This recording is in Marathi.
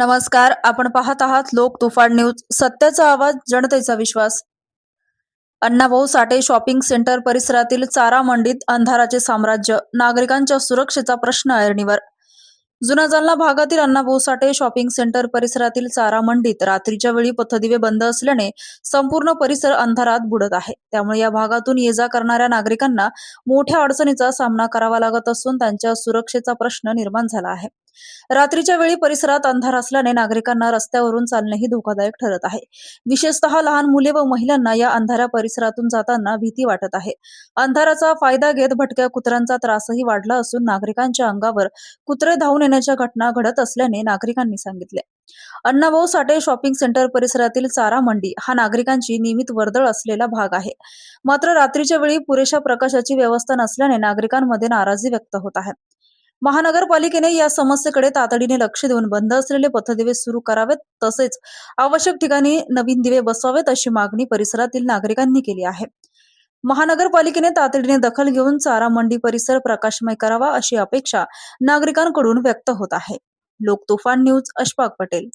नमस्कार. आपण पाहत आहात लोक तुफान न्यूज. सत्याचा आवाज, जनतेचा विश्वास. अण्णाभाऊ साठे शॉपिंग सेंटर परिसरातील चारा मंडीत अंधाराचे साम्राज्य. नागरिकांच्या सुरक्षेचा प्रश्न ऐरणीवर. जुना जालना भागातील अण्णाभाऊ साठे शॉपिंग सेंटर परिसरातील चारा मंडीत रात्रीच्या वेळी पथदिवे बंद असल्याने संपूर्ण परिसर अंधारात बुडत आहे. त्यामुळे या भागातून ये-जा करणाऱ्या नागरिकांना मोठ्या अडचणीचा सामना करावा लागत असून त्यांच्या सुरक्षेचा प्रश्न निर्माण झाला आहे. रात्रीच्या वेळी परिसरात अंधार असल्याने नागरिकांना रस्त्यावरून चालणेही धोकादायक ठरत आहे. विशेषतः लहान मुले व महिलांना या अंधाऱ्या परिसरातून जाताना भीती वाटत आहे. अंधाराचा फायदा घेत भटक्या कुत्र्यांचा त्रासही वाढला असून नागरिकांच्या अंगावर कुत्रे धावून येण्याच्या घटना घडत असल्याने नागरिकांनी सांगितले. अण्णाभाऊ साठे शॉपिंग सेंटर परिसरातील चारा मंडी हा नागरिकांची नियमित वर्दळ असलेला भाग आहे. मात्र रात्रीच्या वेळी पुरेशा प्रकाशाची व्यवस्था नसल्याने नागरिकांमध्ये नाराजी व्यक्त होत आहे. महानगरपालिकेने या समस्येकडे तातडीने लक्ष देऊन बंद असलेले पथदिवे सुरू करावेत, तसेच आवश्यक ठिकाणी नवीन दिवे बसवावेत अशी मागणी परिसरातील नागरिकांनी केली आहे. महानगरपालिकेने तातडीने दखल घेऊन चारा मंडी परिसर प्रकाशमय करावा अशी अपेक्षा नागरिकांकडून व्यक्त होत आहे. लोक तुफान न्यूज, अशफाक पटेल.